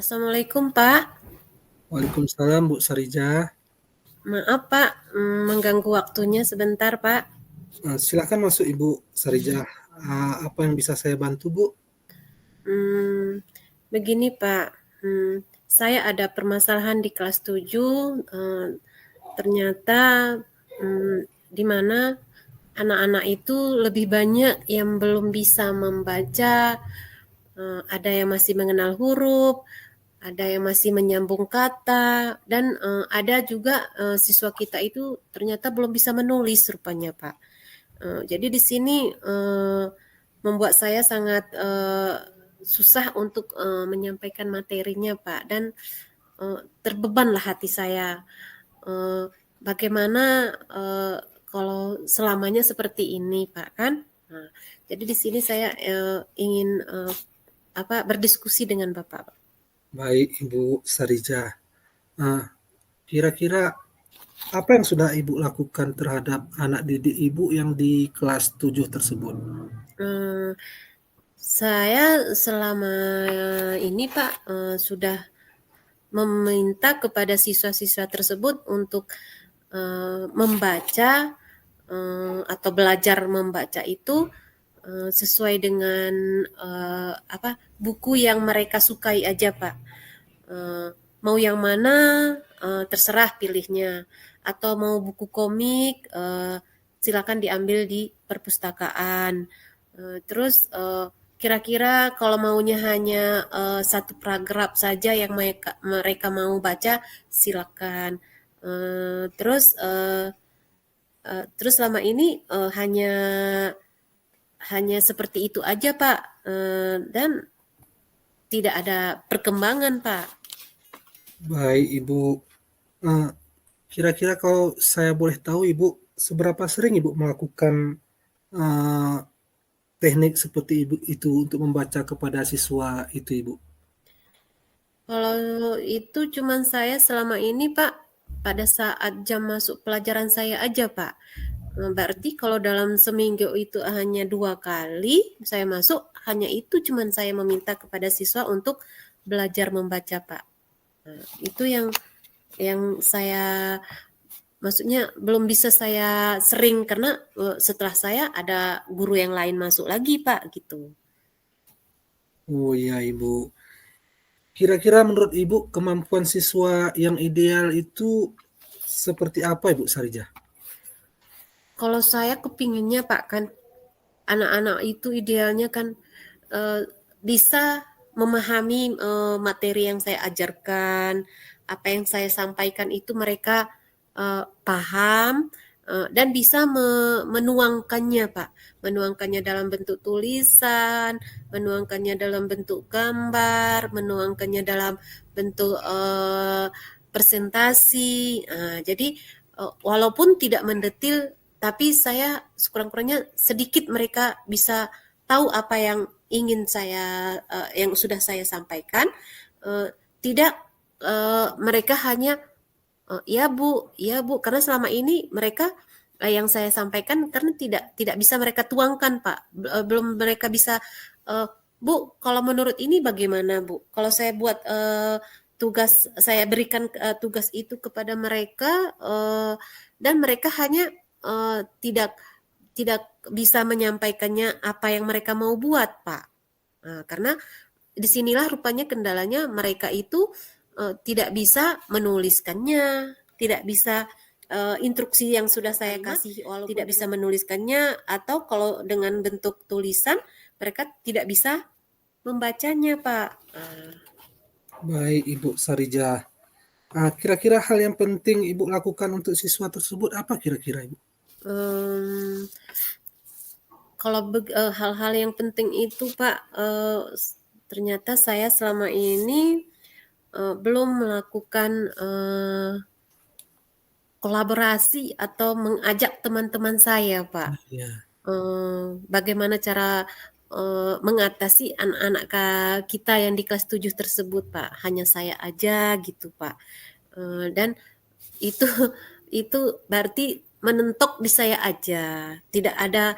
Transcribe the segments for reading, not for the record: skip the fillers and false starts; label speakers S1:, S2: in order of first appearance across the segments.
S1: Assalamualaikum Pak.
S2: Waalaikumsalam Bu Sarijah.
S1: Maaf Pak, mengganggu waktunya sebentar Pak.
S2: Silakan masuk Ibu Sarijah. Apa yang bisa saya bantu Bu?
S1: Hmm, Begini Pak, saya ada permasalahan di kelas 7. Ternyata di mana anak-anak itu lebih banyak yang belum bisa membaca, ada yang masih mengenal huruf, ada yang masih menyambung kata, dan ada juga siswa kita itu ternyata belum bisa menulis rupanya Pak. Jadi di sini membuat saya sangat susah untuk menyampaikan materinya Pak, dan terbebanlah hati saya. Bagaimana kalau selamanya seperti ini Pak kan? Nah, jadi di sini saya ingin berdiskusi dengan Bapak.
S2: Baik Ibu Sarijah. Kira-kira apa yang sudah Ibu lakukan terhadap anak didik Ibu yang di kelas 7 tersebut?
S1: Eh, saya selama ini Pak sudah meminta kepada siswa-siswa tersebut untuk membaca atau belajar membaca itu sesuai dengan buku yang mereka sukai aja Pak. Mau yang mana terserah pilihnya, atau mau buku komik silakan diambil di perpustakaan. Terus kira-kira kalau maunya hanya satu paragraf saja yang mereka mau baca, silakan. Terus selama ini hanya seperti itu aja Pak, dan tidak ada perkembangan Pak.
S2: Baik Ibu. Eh, Kira-kira kalau saya boleh tahu Ibu, seberapa sering Ibu melakukan eh, teknik seperti Ibu itu untuk membaca kepada siswa itu Ibu?
S1: Kalau itu cuman saya selama ini Pak, pada saat jam masuk pelajaran saya aja Pak. Berarti kalau dalam seminggu itu hanya 2 kali saya masuk, hanya itu cuman saya meminta kepada siswa untuk belajar membaca Pak. Itu yang saya maksudnya belum bisa saya sering, karena setelah saya ada guru yang lain masuk lagi Pak gitu.
S2: Oh iya Ibu. Kira-kira menurut Ibu kemampuan siswa yang ideal itu seperti apa Ibu Sarijah?
S1: Kalau saya kepinginnya Pak kan anak-anak itu idealnya kan eh, bisa memahami materi yang saya ajarkan, apa yang saya sampaikan itu mereka paham, dan bisa menuangkannya Pak, menuangkannya dalam bentuk tulisan, menuangkannya dalam bentuk gambar, menuangkannya dalam bentuk presentasi. Jadi walaupun tidak mendetil, tapi saya sekurang-kurangnya sedikit mereka bisa tahu apa yang ingin saya yang sudah saya sampaikan. Tidak mereka hanya ya Bu, karena selama ini mereka yang saya sampaikan karena tidak bisa mereka tuangkan Pak. Belum mereka bisa Bu, kalau menurut ini bagaimana Bu? Kalau saya buat tugas, saya berikan tugas itu kepada mereka, dan mereka hanya tidak tidak bisa menyampaikannya apa yang mereka mau buat Pak. Karena disinilah rupanya kendalanya, mereka itu tidak bisa menuliskannya, tidak bisa instruksi yang sudah saya kasih, walaupun tidak bisa menuliskannya, atau kalau dengan bentuk tulisan mereka tidak bisa membacanya Pak.
S2: Baik Ibu Sarijah. Kira-kira hal yang penting Ibu lakukan untuk siswa tersebut apa kira-kira Ibu?
S1: Um, Kalau hal-hal yang penting itu Pak, ternyata saya selama ini belum melakukan kolaborasi atau mengajak teman-teman saya Pak.
S2: Ya,
S1: Bagaimana cara mengatasi anak-anak kita yang di kelas 7 tersebut Pak. Hanya saya aja gitu Pak. Dan itu itu berarti menentok di saya aja. Tidak ada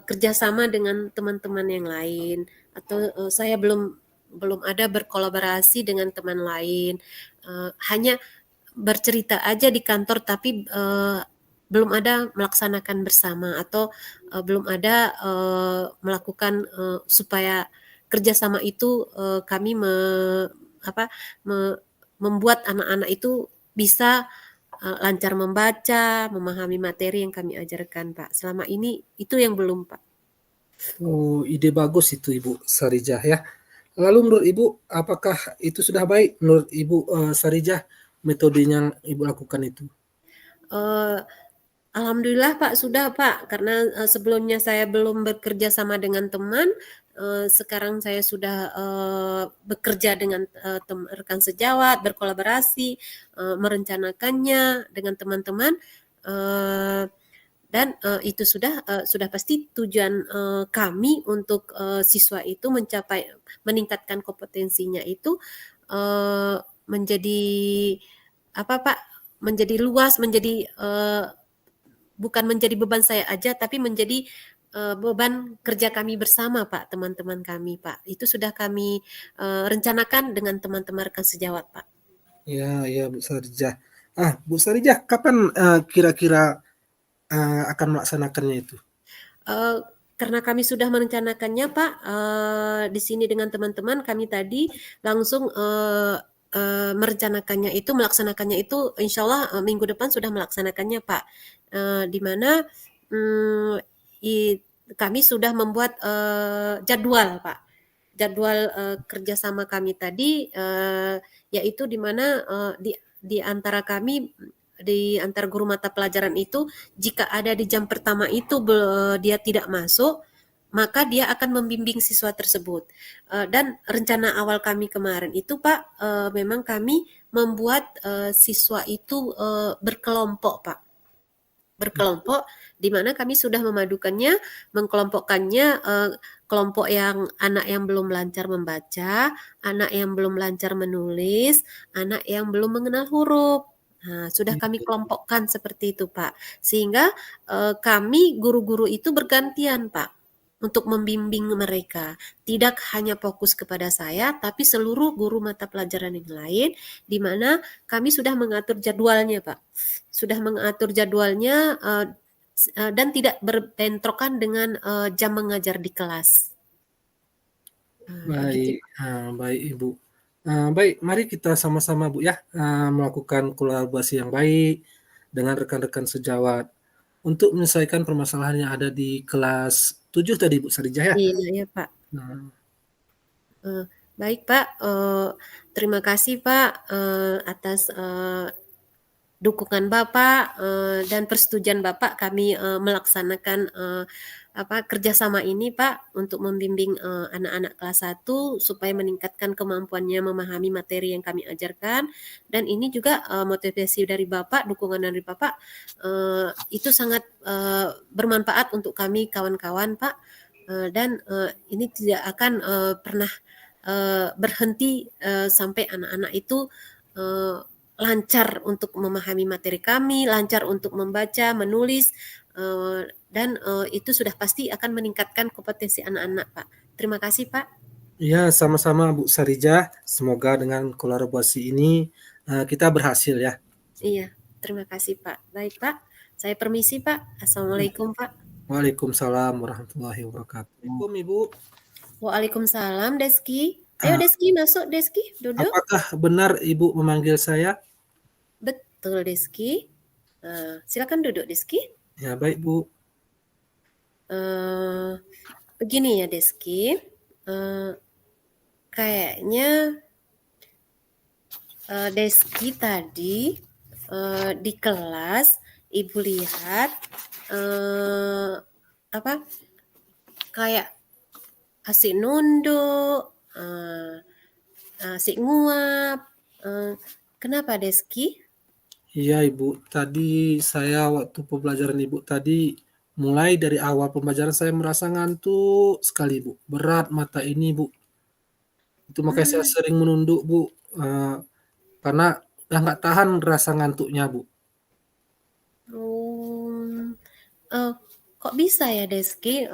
S1: kerjasama dengan teman-teman yang lain, atau saya belum belum ada berkolaborasi dengan teman lain. Hanya bercerita aja di kantor tapi belum ada melaksanakan bersama atau belum ada melakukan supaya kerjasama itu kami apa, membuat anak-anak itu bisa lancar membaca, memahami materi yang kami ajarkan, Pak. Selama ini itu yang belum, Pak.
S2: Oh, ide bagus itu Ibu Sarijah ya. Lalu menurut Ibu, apakah itu sudah baik menurut Ibu Sarijah metode yang Ibu lakukan itu?
S1: Eh, Alhamdulillah Pak, sudah Pak, karena sebelumnya saya belum bekerja sama dengan teman, sekarang saya sudah bekerja dengan rekan sejawat, berkolaborasi, merencanakannya dengan teman-teman, dan itu sudah pasti tujuan kami untuk siswa itu meningkatkan kompetensinya itu menjadi apa Pak, menjadi luas, menjadi bukan menjadi beban saya aja, tapi menjadi beban kerja kami bersama, Pak, teman-teman kami, Pak. Itu sudah kami rencanakan dengan teman-teman rekan sejawat, Pak.
S2: Ya, ya Bu Sarijah. Bu Sarijah, kapan kira-kira akan melaksanakannya itu?
S1: Uh, karena kami sudah merencanakannya, Pak, di sini dengan teman-teman kami tadi langsung merencanakannya itu, melaksanakannya itu, insya Allah minggu depan sudah melaksanakannya, Pak. Di mana kami sudah membuat jadwal, Pak. Jadwal kerjasama kami tadi, yaitu di mana di antara kami, di antara guru mata pelajaran itu, jika ada di jam pertama itu dia tidak masuk, maka dia akan membimbing siswa tersebut. Dan rencana awal kami kemarin itu, Pak, memang kami membuat siswa itu berkelompok, Pak. Berkelompok, di mana kami sudah memadukannya, mengkelompokkannya, kelompok yang anak yang belum lancar membaca, anak yang belum lancar menulis, anak yang belum mengenal huruf. Nah, sudah kami kelompokkan seperti itu, Pak. Sehingga kami guru-guru itu bergantian, Pak, untuk membimbing mereka. Tidak hanya fokus kepada saya, tapi seluruh guru mata pelajaran yang lain, di mana kami sudah mengatur jadwalnya, Pak. Sudah mengatur jadwalnya dan tidak berbentrokan dengan jam mengajar di kelas. Begitu.
S2: Baik, baik Ibu. Baik, mari kita sama-sama Bu ya melakukan kolaborasi yang baik dengan rekan-rekan sejawat untuk menyelesaikan permasalahan yang ada di kelas 7 tadi Bu Sarijah ya.
S1: Iya, ya Pak.
S2: Nah,
S1: Baik Pak, terima kasih Pak atas dukungan Bapak dan persetujuan Bapak kami melaksanakan kerjasama ini, Pak, untuk membimbing anak-anak kelas 1 supaya meningkatkan kemampuannya memahami materi yang kami ajarkan. Dan ini juga motivasi dari Bapak, dukungan dari Bapak itu sangat bermanfaat untuk kami kawan-kawan, Pak. Dan ini tidak akan pernah berhenti sampai anak-anak itu lancar untuk memahami materi kami, lancar untuk membaca, menulis, dan itu sudah pasti akan meningkatkan kompetensi anak-anak, Pak. Terima kasih, Pak.
S2: ya sama-sama Bu Sarijah. Semoga dengan kolaborasi ini kita berhasil ya.
S1: Iya, terima kasih, Pak. Baik, Pak. Saya permisi, Pak. Assalamualaikum, Pak.
S2: Waalaikumsalam warahmatullahi wabarakatuh. Assalamualaikum Ibu.
S1: Waalaikumsalam, Deski. Ayo,
S2: Ah,
S1: Deski, masuk, Deski. Duduk.
S2: apakah benar Ibu memanggil saya?
S1: Betul, Deski. Silakan duduk, Deski.
S2: Ya, baik Bu.
S1: Begini ya, Deski. Kayaknya Deski tadi di kelas Ibu lihat kayak asik nunduk, asik nguap. Kenapa Deski?
S2: Iya Ibu, tadi saya waktu pembelajaran Ibu tadi mulai dari awal pembelajaran saya merasa ngantuk sekali Bu, berat mata ini Bu. Itu makanya saya sering menunduk Bu, karena udah nggak tahan rasa ngantuknya Bu.
S1: Oh, kok bisa ya Deski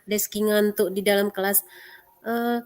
S1: Deski ngantuk di dalam kelas? Eh,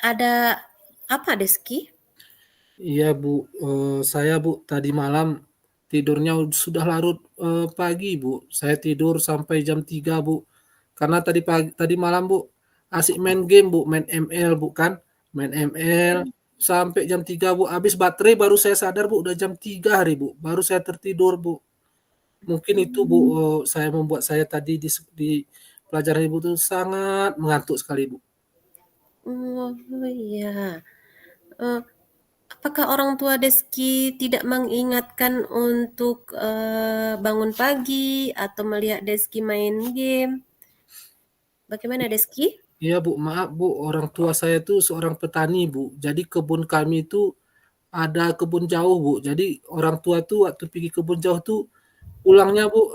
S1: ada apa Deski?
S2: Iya Bu, saya Bu tadi malam tidurnya sudah larut pagi Bu. Saya tidur sampai jam 3 Bu. Karena tadi malam Bu asik main game Bu, main ML Bu kan, main ML sampai jam 3 Bu. Habis baterai baru saya sadar Bu udah jam 3 hari Bu. Baru saya tertidur Bu. Mungkin itu Bu saya membuat saya tadi di pelajaran Ibu tuh sangat mengantuk sekali Bu.
S1: Oh iya. Eh, apakah orang tua Deski tidak mengingatkan untuk bangun pagi atau melihat Deski main game? Bagaimana Deski?
S2: Iya Bu, maaf Bu, orang tua saya tuh seorang petani Bu. Jadi kebun kami itu ada kebun jauh Bu. Jadi orang tua tuh waktu pergi kebun jauh tuh pulangnya Bu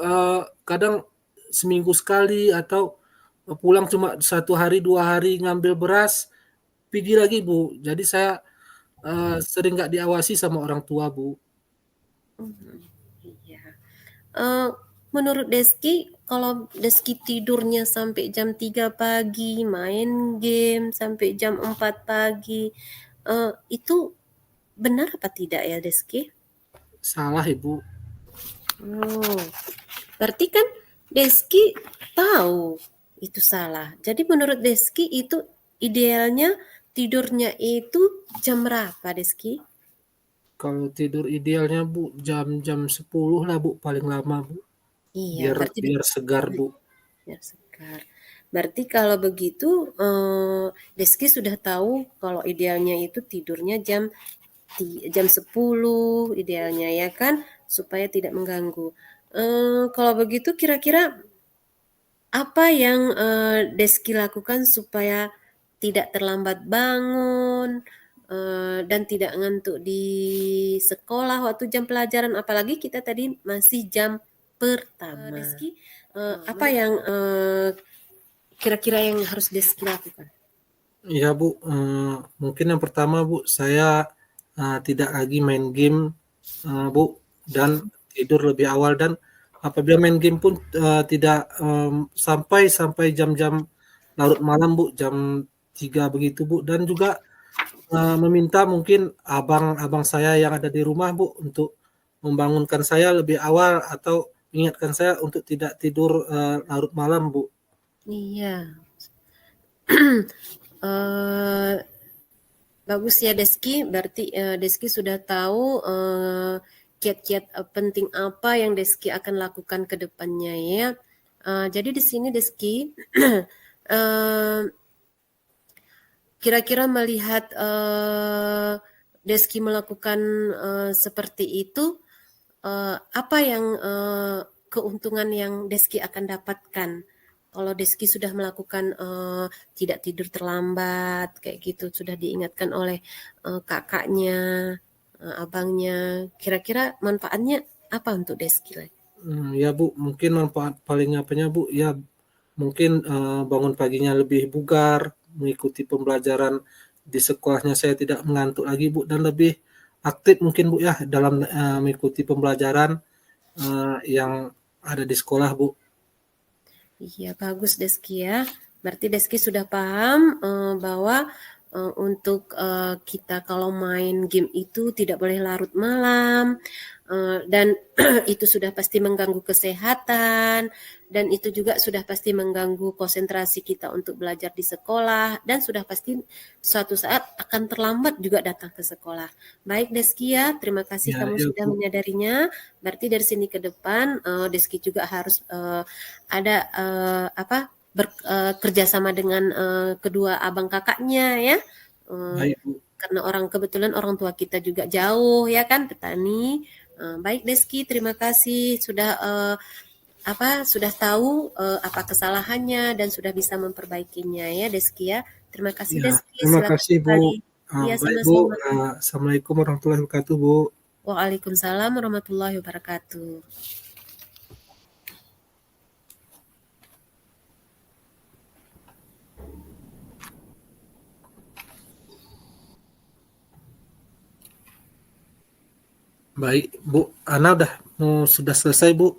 S2: kadang seminggu sekali atau pulang cuma 1 hari 2 hari ngambil beras, pergi lagi Bu. Jadi saya sering nggak diawasi sama orang tua Bu.
S1: Mhm, iya. Eh, menurut Deski, kalau Deski tidurnya sampai jam 3 pagi, main game sampai jam 4 pagi, itu benar apa tidak ya Deski?
S2: Salah Ibu.
S1: Oh, berarti kan Deski tahu itu salah. Jadi menurut Deski itu idealnya tidurnya itu jam berapa Deski?
S2: Kalau tidur idealnya Bu jam-jam 10 lah Bu paling lama Bu.
S1: Iya,
S2: Biar
S1: berarti
S2: biar segar Bu.
S1: biar segar. Berarti kalau begitu Deski sudah tahu kalau idealnya itu tidurnya jam 10 idealnya ya kan supaya tidak mengganggu. Kalau begitu kira-kira apa yang Deski lakukan supaya tidak terlambat bangun dan tidak ngantuk di sekolah waktu jam pelajaran, apalagi kita tadi masih jam pertama. Deski, apa yang kira-kira yang harus Deski lakukan?
S2: Iya Bu, mungkin yang pertama Bu, saya tidak lagi main game Bu, dan tidur lebih awal dan apabila main game pun tidak sampai sampai jam-jam larut malam Bu, jam 3 begitu Bu, dan juga meminta mungkin abang-abang saya yang ada di rumah Bu untuk membangunkan saya lebih awal atau mengingatkan saya untuk tidak tidur larut malam Bu.
S1: Iya. Eh, bagus ya Deski, berarti Deski sudah tahu kiat-kiat penting apa yang Deski akan lakukan ke depannya ya. Jadi di sini Deski, eh, kira-kira melihat Deski melakukan seperti itu, apa yang keuntungan yang Deski akan dapatkan kalau Deski sudah melakukan tidak tidur terlambat kayak gitu, sudah diingatkan oleh kakaknya, abangnya, kira-kira manfaatnya apa untuk Deski lagi?
S2: Ya Bu, mungkin manfaat paling apanya Bu, ya mungkin bangun paginya lebih bugar, mengikuti pembelajaran di sekolahnya saya tidak mengantuk lagi Bu, dan lebih aktif mungkin Bu ya dalam mengikuti pembelajaran yang ada di sekolah Bu.
S1: Iya, bagus Deski ya. Berarti Deski sudah paham bahwa untuk kita kalau main game itu tidak boleh larut malam dan itu sudah pasti mengganggu kesehatan dan itu juga sudah pasti mengganggu konsentrasi kita untuk belajar di sekolah dan sudah pasti suatu saat akan terlambat juga datang ke sekolah. Baik Deski ya, terima kasih
S2: Ya,
S1: kamu
S2: ya
S1: sudah
S2: Bu.
S1: menyadarinya. Berarti dari sini ke depan Deski juga harus ada apa kerjasama dengan kedua abang kakaknya ya.
S2: Baik Bu.
S1: Karena kebetulan orang tua kita juga jauh ya kan petani. Baik Deski, terima kasih sudah sudah tahu apa kesalahannya dan sudah bisa memperbaikinya ya Deski ya. Terima kasih
S2: Ya,
S1: Deski,
S2: terima
S1: silakan
S2: kasih Bu.
S1: kembali. Iya
S2: Baik Bu.
S1: sama-sama.
S2: Assalamualaikum warahmatullahi wabarakatuh Bu.
S1: Waalaikumsalam warahmatullahi wabarakatuh.
S2: Baik Bu, Ana sudah selesai Bu.